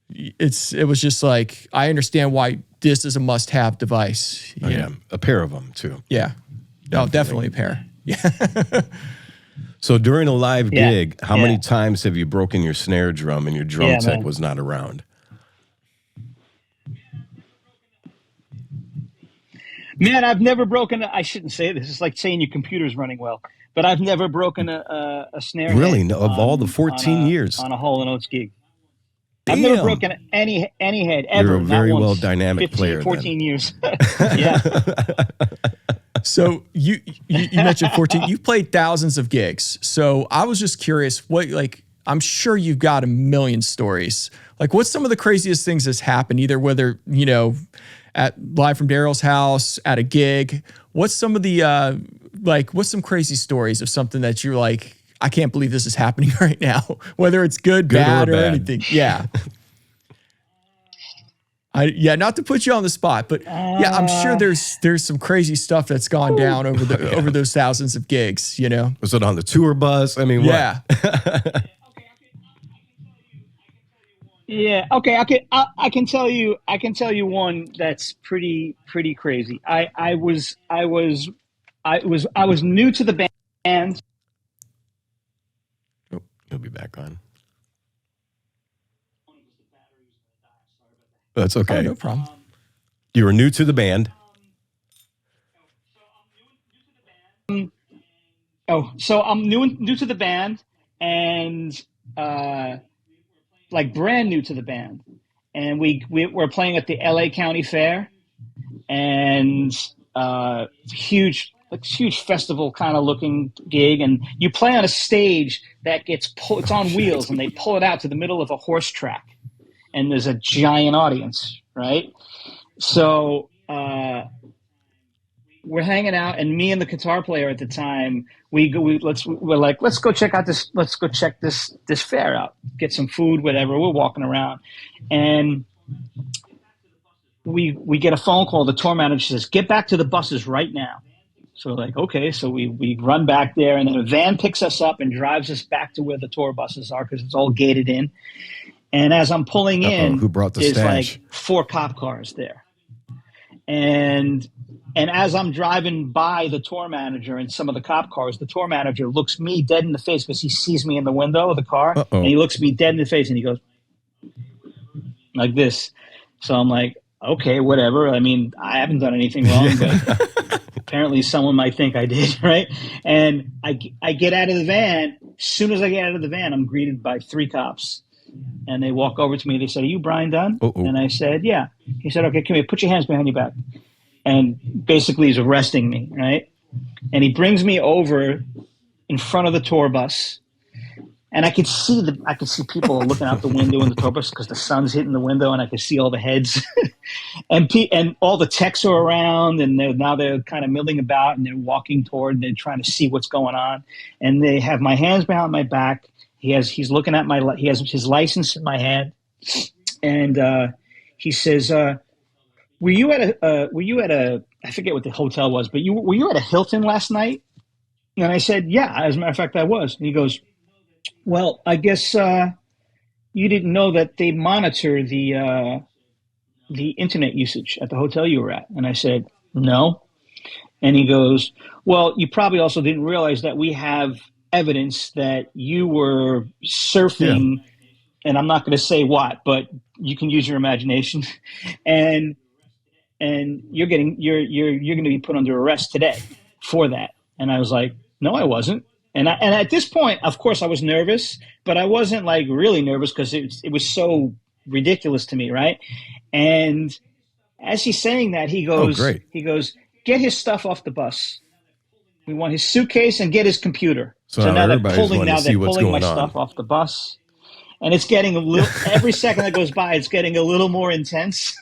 it was just like, I understand why this is a must-have device. You know? A pair of them too. Yeah. No, definitely a pair. Yeah. So during a live gig, how many times have you broken your snare drum and your drum tech was not around? Man, I've never broken I shouldn't say this. It's like saying your computer's running well. But I've never broken a snare. Really? No, of all the 14 years? On a Hall Oats gig. Damn. I've never broken any head ever. You're a very well dynamic 15, player 14 then. years. Yeah. So you mentioned 14. You've played thousands of gigs. So I was just curious, I'm sure you've got a million stories. Like, what's some of the craziest things that's happened, either whether, you know, at live from Daryl's house, at a gig? What's some of the, what's some crazy stories of something that you're like, I can't believe this is happening right now, whether it's good, bad, or anything. Yeah. Not to put you on the spot, but I'm sure there's some crazy stuff that's gone down over those thousands of gigs, you know? Was it on the tour bus? I mean, yeah. What? Yeah. Okay. I can tell you one that's pretty crazy. I was new to the band. Oh, he'll be back on. That's okay. Oh, no problem. You were new to the band. So I'm new to the band, and like brand new to the band, and we're playing at the LA County Fair, and huge festival kind of looking gig, and you play on a stage that gets it's on wheels, and they pull it out to the middle of a horse track, and there's a giant audience, right? So we're hanging out, and me and the guitar player at the time, we're like, let's go check this fair out, get some food, whatever. We're walking around, and we get a phone call. The tour manager says, "Get back to the buses right now." So we're like, okay. So we run back there, and then a van picks us up and drives us back to where the tour buses are, because it's all gated in. And as I'm pulling in, who brought the there's stash? like 4 cop cars there. And as I'm driving by the tour manager and some of the cop cars, the tour manager looks me dead in the face, because he sees me in the window of the car. And he looks me dead in the face, and he goes like this. So I'm like, okay, whatever. I mean, I haven't done anything wrong, but apparently someone might think I did, right? And I get out of the van. As soon as I get out of the van, I'm greeted by 3 cops. And they walk over to me. They said, "Are you Brian Dunne?" And I said, "Yeah." He said, "Okay, come here. Put your hands behind your back." And basically he's arresting me, right? And he brings me over in front of the tour bus. and I could see people looking out the window in the tour bus because the sun's hitting the window, and I could see all the heads, and all the techs are around, and they're kind of milling about, and they're walking toward, and they're trying to see what's going on, and they have my hands behind my back. He's looking at he has his license in my hand, and he says, were you at a, I forget what the hotel was, but were you at a Hilton last night? And I said, yeah, as a matter of fact, I was. And he goes, well, I guess you didn't know that they monitor the internet usage at the hotel you were at. And I said, no. And he goes, well, you probably also didn't realize that we have evidence that you were surfing, and I'm not going to say what, but you can use your imagination, and you're going to be put under arrest today for that. And I was like, no, I wasn't. And at this point, of course, I was nervous, but I wasn't like really nervous because it was so ridiculous to me, right? And as he's saying that, he goes, get his stuff off the bus. We want his suitcase and get his computer. So now they're pulling my stuff off the bus, and it's getting a little. Every second that goes by, it's getting a little more intense.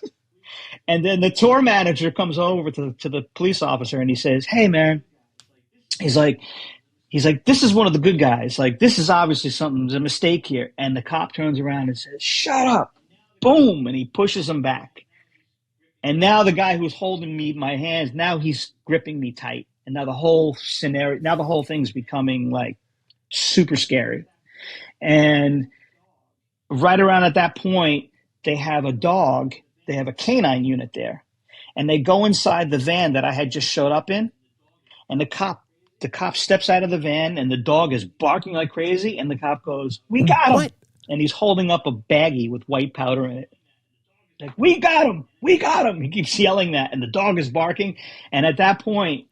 And then the tour manager comes over to the police officer, and he says, "Hey, man," he's like, "This is one of the good guys. Like, this is obviously something's a mistake here." And the cop turns around and says, "Shut up!" Boom, and he pushes him back. And now the guy who's holding my hands, now he's gripping me tight. And now the whole thing's becoming like super scary. And right around at that point, they have a canine unit there. And they go inside the van that I had just showed up in. And the cop steps out of the van, and the dog is barking like crazy. And the cop goes, "We got him." What? And he's holding up a baggie with white powder in it. Like, "We got him. We got him." He keeps yelling that. And the dog is barking. And at that point,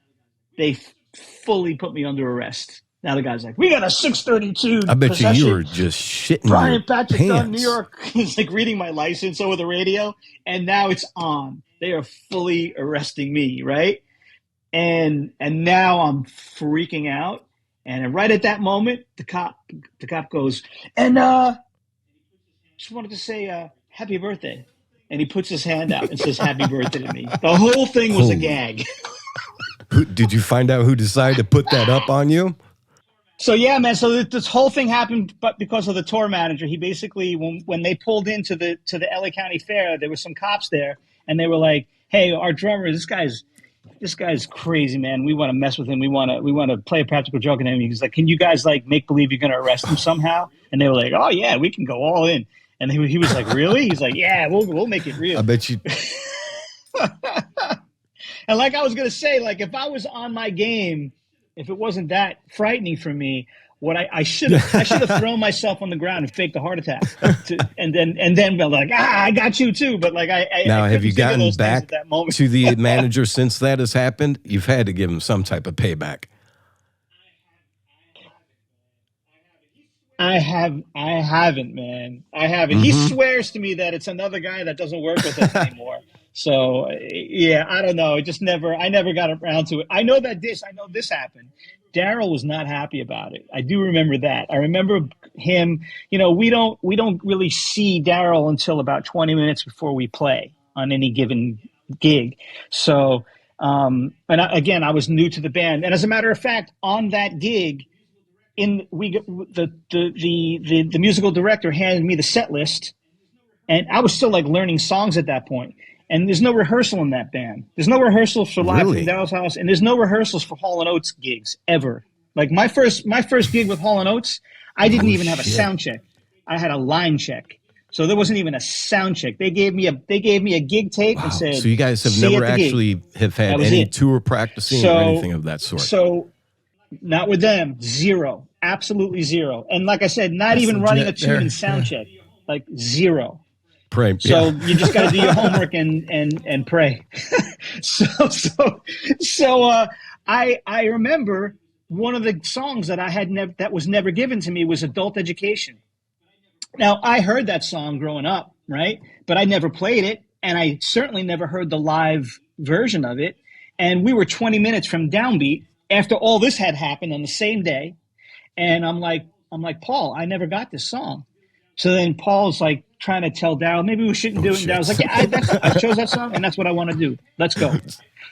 they fully put me under arrest. Now the guy's like, "We got a 632. I bet you were just shitting Brian Patrick pants. Dunne, New York." He's like reading my license over the radio, and now it's on. They are fully arresting me, right? And now I'm freaking out. And right at that moment, the cop goes, "And just wanted to say happy birthday." And he puts his hand out and says happy birthday to me. The whole thing was a gag. Did you find out who decided to put that up on you? So yeah, man. So this whole thing happened, but because of the tour manager. He basically, when they pulled into the LA County Fair, there were some cops there, and they were like, "Hey, our drummer, this guy's crazy, man. We want to mess with him. We want to play a practical joke on him." He's like, "Can you guys like make believe you're going to arrest him somehow?" And they were like, "Oh yeah, we can go all in." And he was like, "Really?" He's like, "Yeah, we'll make it real." I bet you. And like I was going to say, like if I was on my game, if it wasn't that frightening for me, what I should have thrown myself on the ground and faked a heart attack, and then be like, "I got you too." But like now, I have you gotten back at that moment. to the manager since that has happened? You've had to give him some type of payback. I haven't, man. I haven't. Mm-hmm. He swears to me that it's another guy that doesn't work with us anymore. So yeah, I don't know. I never got around to it. I know this happened. Daryl was not happy about it. I do remember that. I remember him, we don't really see Daryl until about 20 minutes before we play on any given gig. So, I was new to the band. And as a matter of fact, on that gig, the musical director handed me the set list, and I was still like learning songs at that point. And there's no rehearsal in that band. There's no rehearsals for Live from Daryl's House, and there's no rehearsals for Hall Oats gigs ever. Like my first gig with Hall Oats, I didn't even have a sound check. I had a line check. So there wasn't even a sound check. They gave me a gig tape and said, so you guys have never actually have had any tour practicing or anything of that sort. So not with them, zero. Absolutely zero. And like I said, not even running a tune in sound check. Like zero. Preamp, so you just got to do your homework and pray. I remember one of the songs that that was never given to me was Adult Education. Now I heard that song growing up, right? But I never played it, and I certainly never heard the live version of it. And we were 20 minutes from Downbeat after all this had happened on the same day. And I'm like, I'm like, Paul, I never got this song. So then Paul's like trying to tell Daryl, maybe we shouldn't do it. And Daryl's like, yeah, I chose that song, and that's what I want to do. Let's go.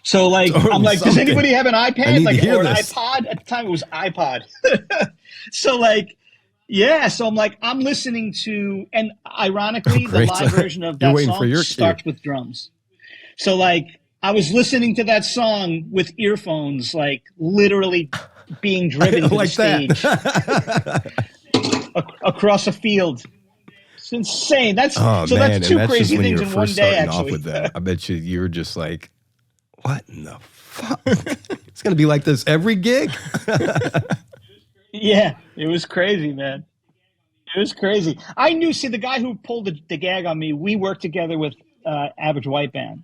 So like, Totally I'm like, does anybody have an I iPad? need Like, to hear or an this. iPod? At the time, it was iPod. So like, yeah. So I'm like, I'm listening to, and ironically, the Great. live version of You're that waiting for song your starts with drums. So like, I was listening to that song with earphones, like literally being driven to like the stage across a field. It's insane. That's Oh so man, that's two and that's crazy just when things you're in one first day. starting off Actually, with that. I bet you were just like, what in the fuck? It's gonna be like this every gig. yeah, it was crazy, man. It was crazy. I knew. See, the guy who pulled the gag on me, we worked together with Average White Band,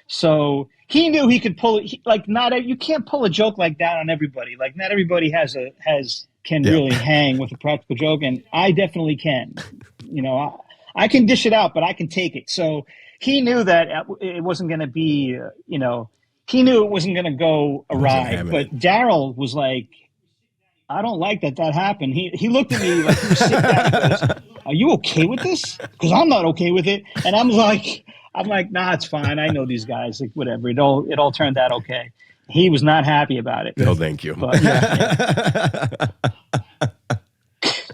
so he knew he could pull it. Like, you can't pull a joke like that on everybody. Like, not everybody can Yeah. really hang with a practical joke, and I definitely can. You know, I can dish it out, but I can take it. So he knew that it wasn't going to be. He knew it wasn't going to go Wasn't awry. having But it. Daryl was like, I don't like that happened. He looked at me like he was sitting down. He goes, "Are you okay with this? Because I'm not okay with it." And I'm like, nah, it's fine. I know these guys. Like, whatever. It all turned out okay. He was not happy about it. No, thank you. But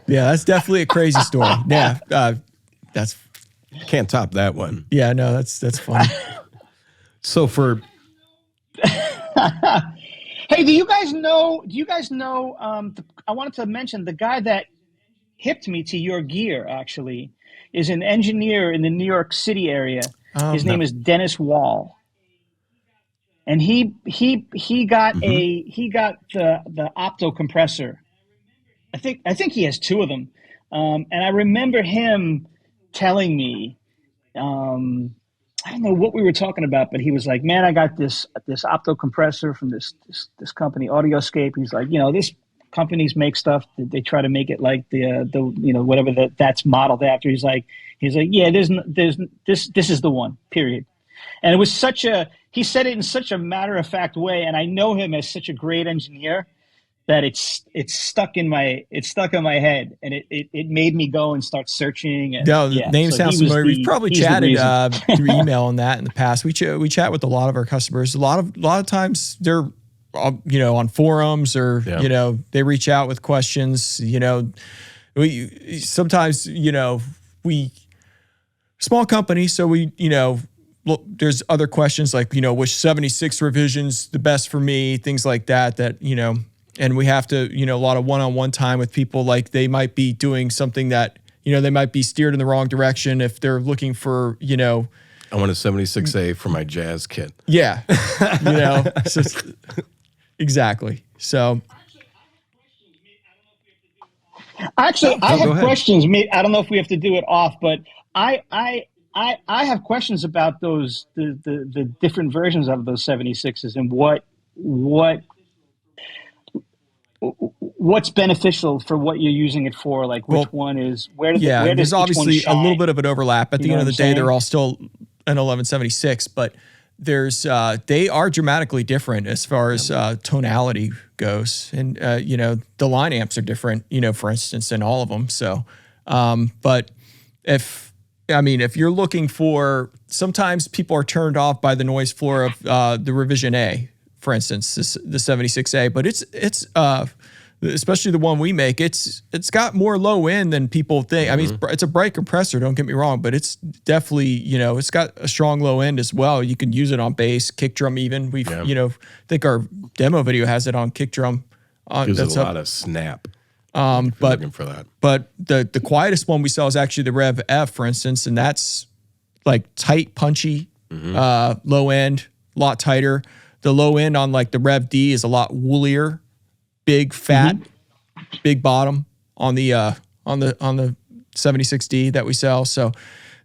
Yeah, that's definitely a crazy story. Yeah, that's Can't top that one. yeah, no, that's funny. So for hey, do you guys know? I wanted to mention the guy that hipped me to your gear. Actually, is an engineer in the New York City area. His name is Dennis Wall, and he got the opto compressor. I think he has two of them, and I remember him telling me. I don't know what we were talking about, but he was like, "Man, I got this opto compressor from this company, AudioScape." He's like, this companies make stuff that they try to make it like the whatever that's modeled after. He's like, yeah, there's this is the one, period. And it was he said it in such a matter of fact way, and I know him as such a great engineer that it's stuck in my head, and it made me go and start searching. And No, the name sounds familiar. We've probably chatted through email on that in the past. We chat with a lot of our customers. A lot of times they're on forums or they reach out with questions. We sometimes we small company, so we there's other questions like which 76 revision's the best for me, things like that. And we have to, a lot of one-on-one time with people. Like they might be doing something that, they might be steered in the wrong direction if they're looking for, I want a 76A for my jazz kit. Yeah, exactly. So actually, I have questions. I don't know if we have to do it off, but I have questions about the different versions of those 76s and what's beneficial for what you're using it for, like which one is where does there's obviously a little bit of an overlap. At the end of the day, saying? they're all still an 1176, but there's they are dramatically different as far as tonality goes, and the line amps are different, for instance, in all of them. So, but if you're looking for, sometimes people are turned off by the noise floor of the Revision A, for instance, the 76A, but it's especially the one we make, it's got more low end than people think. I mean, it's a bright compressor, don't get me wrong, but it's definitely, it's got a strong low end as well. You can use it on bass, kick drum even. We've, think our demo video has it on kick drum. Gives it a lot of snap. But looking for that. But the quietest one we sell is actually the Rev F, for instance, and that's like tight, punchy, low end, a lot tighter. The low end on like the Rev D is a lot woolier, big, fat, big bottom on the 76D that we sell. So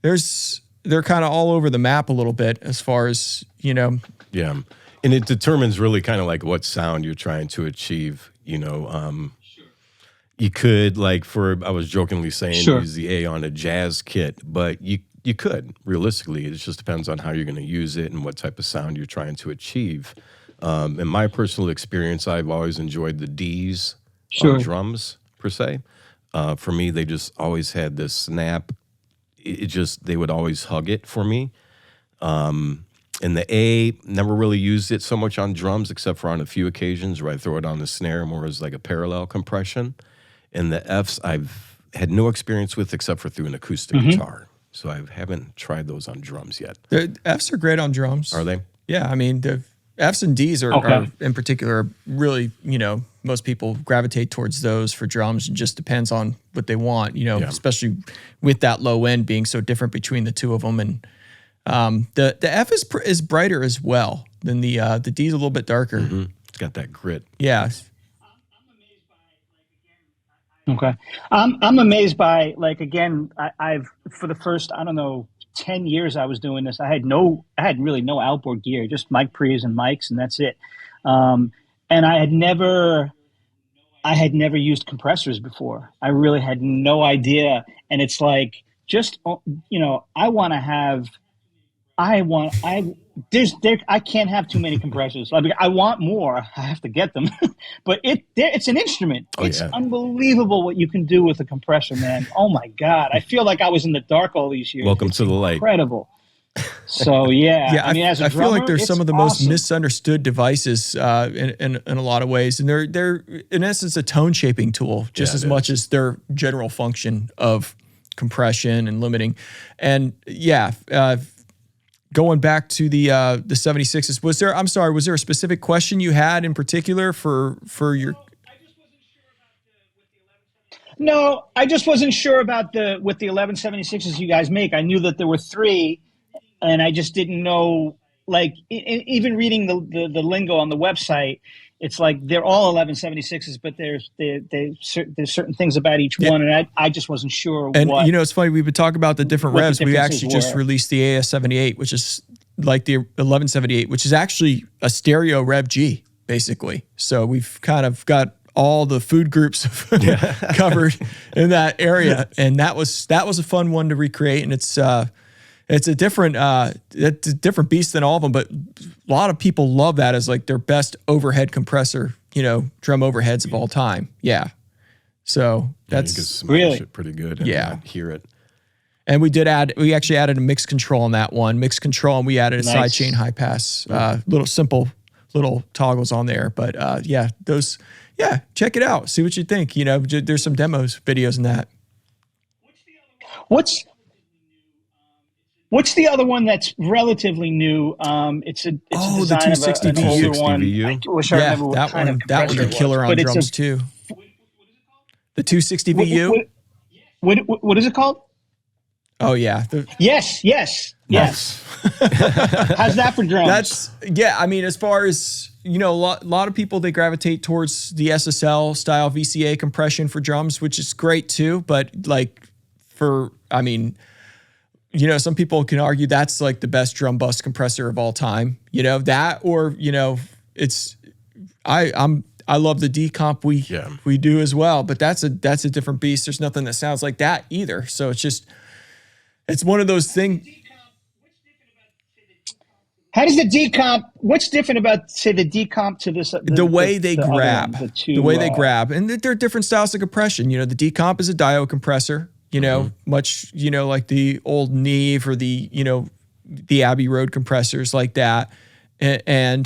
they're kind of all over the map a little bit as far as, Yeah. And it determines really kind of like what sound you're trying to achieve, You could, like, I was jokingly saying, use the A on a jazz kit, but you could, realistically. It just depends on how you're going to use it and what type of sound you're trying to achieve. In my personal experience, I've always enjoyed the Ds on drums, per se. For me, they just always had this snap. They would always hug it for me. And the A, never really used it so much on drums, except for on a few occasions where I throw it on the snare more as like a parallel compression. And the Fs, I've had no experience with except for through an acoustic guitar. So I haven't tried those on drums yet. The Fs are great on drums. Are they? Yeah, I mean, the Fs and Ds are in particular really, most people gravitate towards those for drums. It just depends on what they want, especially with that low end being so different between the two of them. And the F is brighter as well than the D is a little bit darker. Mm-hmm. It's got that grit. Yeah. Okay. I'm amazed by, like, again, I've, for the first, 10 years I was doing this, I had really no outboard gear, just mic pre's and mics, and that's it. And I had never used compressors before. I really had no idea. And it's like, just, I can't have too many compressors. I want more. I have to get them, but it's an instrument. It's unbelievable what you can do with a compressor, man. Oh my God. I feel like I was in the dark all these years. Welcome to the light. Incredible. So yeah, I mean, as a drummer, feel like they're some of the most misunderstood devices in a lot of ways, and they're in essence a tone shaping tool just as much as their general function of compression and limiting. And going back to the 76s, was there a specific question you had in particular for your? No, I just wasn't sure about with the 1176s you guys make. I knew that there were 3, and I just didn't know. Like, even reading the lingo on the website, it's like they're all 1176s, but there's certain things about each one, and I just wasn't sure. And it's funny, we've been talking about the different revs. We actually just released the AS78, which is like the 1178, which is actually a stereo Rev G, basically. So we've kind of got all the food groups covered in that area, and that was a fun one to recreate. And it's a different beast than all of them, but a lot of people love that as like their best overhead compressor, drum overheads of all time. Yeah. So that's you can smash it pretty good. And hear it. And we actually added a mix control on that one. Mix control, and we added a sidechain high pass, little simple little toggles on there. But check it out. See what you think. There's some demos, videos in that. What's the other one that's relatively new? It's a design the 260 of an older one. I wish I remember what kind of that one's a killer on drums too. The 260 VU. What is it called? Oh yeah. Yes. How's that for drums? I mean, as far as a lot of people, they gravitate towards the SSL style VCA compression for drums, which is great too. But some people can argue that's like the best drum bus compressor of all time. That, or I love the decomp we do as well, but that's a different beast. There's nothing that sounds like that either. So it's one of those things. How does the decomp? What's different about, say, the decomp to this? The way they grab, and there are different styles of compression. The decomp is a diode compressor. Much like the old Neve or the Abbey Road compressors like that, and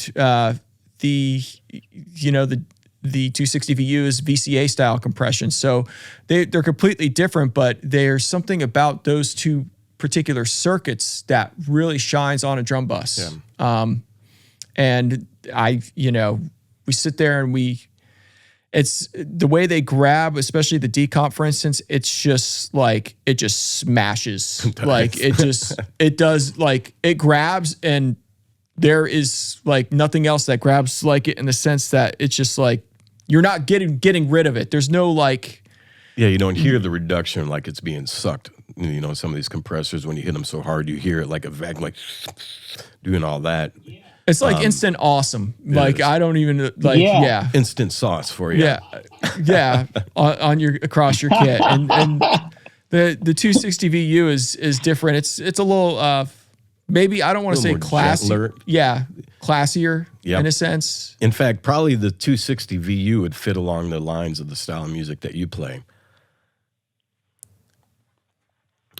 the 260 VU is VCA style compression. So they're completely different, but there's something about those two particular circuits that really shines on a drum bus. Yeah. And we sit there and it's the way they grab, especially the decomp, for instance, it's just like, it just smashes. Like it does, like it grabs, and there is like nothing else that grabs like it, in the sense that it's just like, you're not getting rid of it. There's no like. Yeah, you don't hear the reduction like it's being sucked. Some of these compressors, when you hit them so hard, you hear it like a vacuum, like doing all that. It's like instant awesome. Like I don't even like instant sauce for you. Yeah, on your across your kit, and the 260 VU is different. It's a little maybe I don't want to say classy. Gentler. Yeah, classier in a sense. In fact, probably the 260 VU would fit along the lines of the style of music that you play.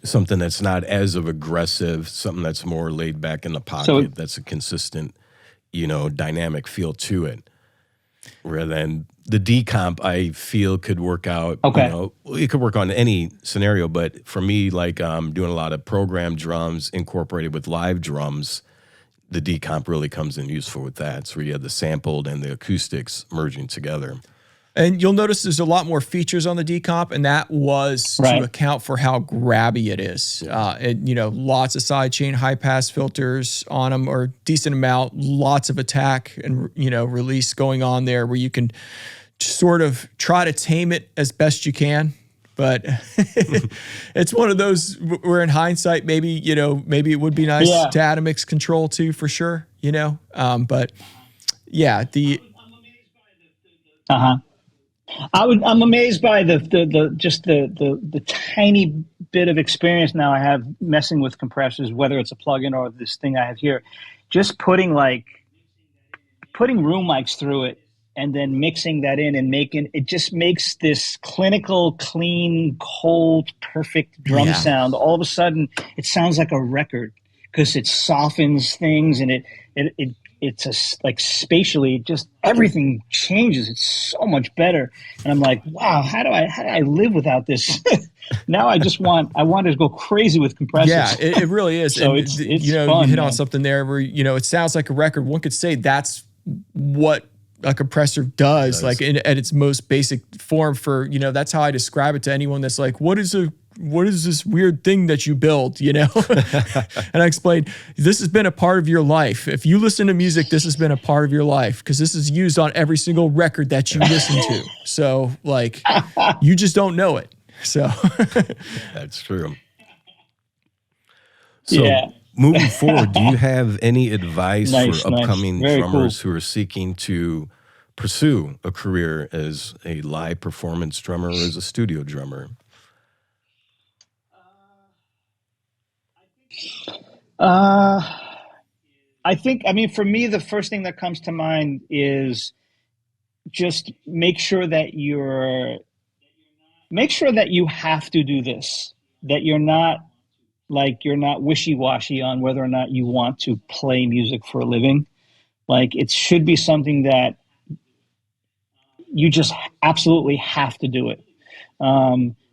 something that's not as of aggressive, something that's more laid back in the pocket, So that's a consistent, dynamic feel to it. Rather than the decomp, I feel could work out. Okay. It could work on any scenario, but for me, like doing a lot of programmed drums incorporated with live drums, the decomp really comes in useful with that. So you have the sampled and the acoustics merging together. And you'll notice there's a lot more features on the decomp, and that was Right. to account for how grabby it is. Lots of sidechain high pass filters on them, or decent amount, lots of attack and release going on there, where you can sort of try to tame it as best you can. But it's one of those where in hindsight, maybe it would be nice to add a mix control too, for sure. But yeah, I'm amazed by the tiny bit of experience now I have messing with compressors, whether it's a plugin or this thing I have here. Just putting room mics through it and then mixing that in and it just makes this clinical, clean, cold, perfect drum sound. All of a sudden, it sounds like a record because it softens things and it's like spatially, just everything changes. It's so much better. And I'm like, wow, how do I live without this? Now I want to go crazy with compressors. Yeah, it really is. So and it's fun, you hit man. on something there where, it sounds like a record. One could say that's what a compressor does. Like at its most basic form for, that's how I describe it to anyone that's like, what is this weird thing that you build, And I explained, this has been a part of your life. If you listen to music, this has been a part of your life because this is used on every single record that you listen to. So like, you just don't know it. So that's true. So moving forward, do you have any advice for upcoming drummers who are seeking to pursue a career as a live performance drummer or as a studio drummer? I think, for me, the first thing that comes to mind is just make sure that you have to do this, that you're not wishy-washy on whether or not you want to play music for a living. Like, it should be something that you just absolutely have to do it.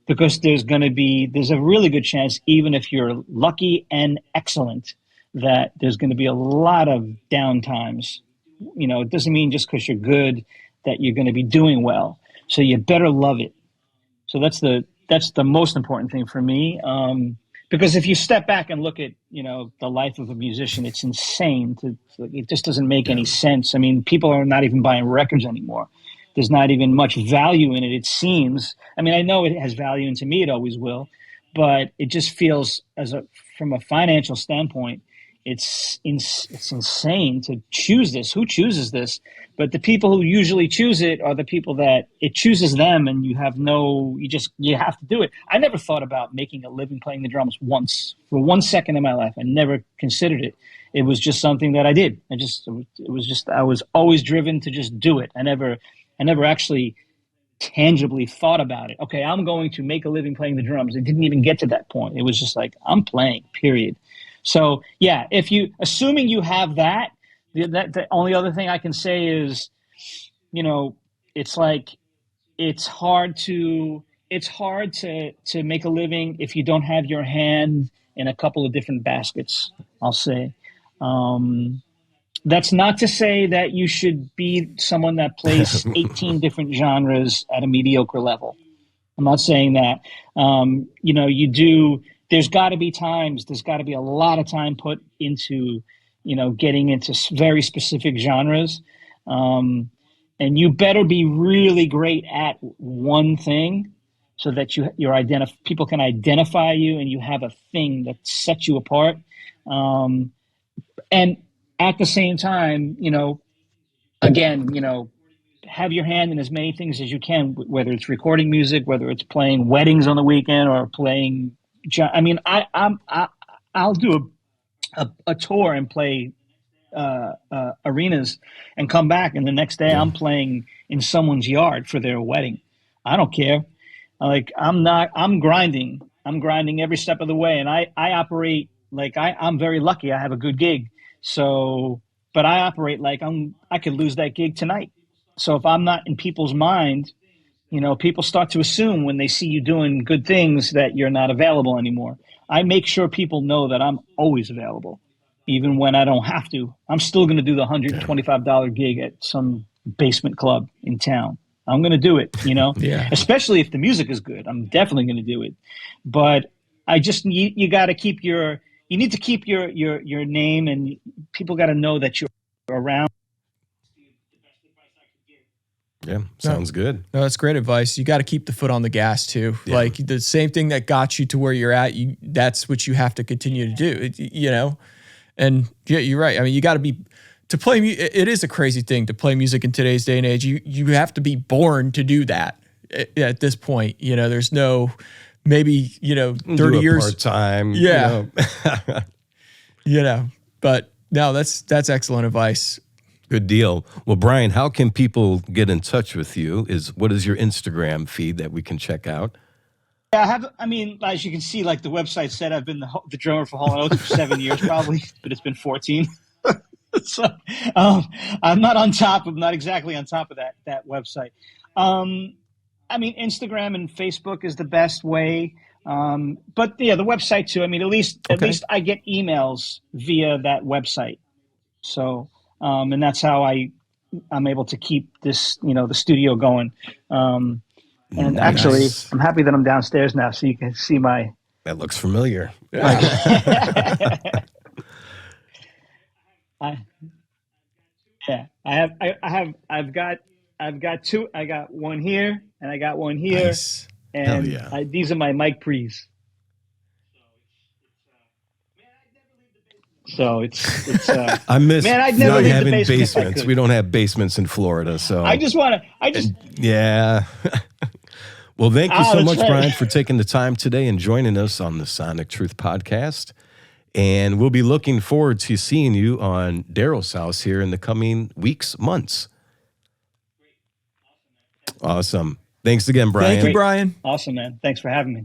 Because there's a really good chance, even if you're lucky and excellent, that there's going to be a lot of down times. It doesn't mean just because you're good that you're going to be doing well. So you better love it. So that's the most important thing for me. Because if you step back and look at, the life of a musician, it's insane. It just doesn't make any sense. People are not even buying records anymore. There's not even much value in it, it seems. I know it has value, and to me it always will. But it just feels, from a financial standpoint, it's insane to choose this. Who chooses this? But the people who usually choose it are the people that it chooses them, and you have to do it. I never thought about making a living playing the drums for 1 second in my life. I never considered it. It was just something that I did. I was always driven to just do it. I never actually tangibly thought about it. Okay, I'm going to make a living playing the drums. It didn't even get to that point. It was just like, I'm playing, period. So yeah, assuming you have that, the only other thing I can say is, it's like, it's hard to make a living if you don't have your hand in a couple of different baskets, I'll say. That's not to say that you should be someone that plays 18 different genres at a mediocre level. I'm not saying that. There's got to be times, there's got to be a lot of time put into, getting into very specific genres. And you better be really great at one thing so that people can identify you and you have a thing that sets you apart. And at the same time, have your hand in as many things as you can, whether it's recording music, whether it's playing weddings on the weekend or playing. I'll do a tour and play arenas and come back, and the next day I'm playing in someone's yard for their wedding. I don't care. I'm grinding. I'm grinding every step of the way, and I operate like I'm very lucky. I have a good gig, so but I operate like I could lose that gig tonight. So if I'm not in people's mind, people start to assume when they see you doing good things that you're not available anymore. I make sure people know that I'm always available, even when I don't have to. I'm still going to do the $125 gig at some basement club in town. I'm going to do it, Yeah. especially if the music is good. I'm definitely going to do it. But I just, you got to keep you need to keep your name, and people got to know that you're around. Yeah, sounds good. No, that's great advice. You got to keep the foot on the gas too. Yeah. Like the same thing that got you to where you're at, that's what you have to continue to do, And yeah, you're right. I mean, you got to be, to play, it is a crazy thing to play music in today's day and age. You have to be born to do that at this point. There's no, maybe, 30 years. Part-time. Yeah. But no, that's excellent advice. Good deal. Well, Brian, how can people get in touch with you? What is your Instagram feed that we can check out? Yeah, as you can see, like the website said, I've been the drummer for Hall Oats for 7 years probably, but it's been 14. So I'm not on top. I'm not exactly on top of that website. Instagram and Facebook is the best way. But yeah, the website too. At least I get emails via that website. So, and that's how I'm able to keep this, the studio going. And nice. Actually, I'm happy that I'm downstairs now, so you can see my. That looks familiar. I've got two. I got one here, and I got one here. Nice. And yeah. these are my mic pre's. So it's I miss I'd never leave having the basement basements. We don't have basements in Florida, so yeah. Well, thank you so much, right. Brian, for taking the time today and joining us on the Sonic Truth podcast. And we'll be looking forward to seeing you on Daryl's house here in the coming weeks, months. Awesome. Thanks again, Brian. Thank you, Brian. Awesome, man. Thanks for having me.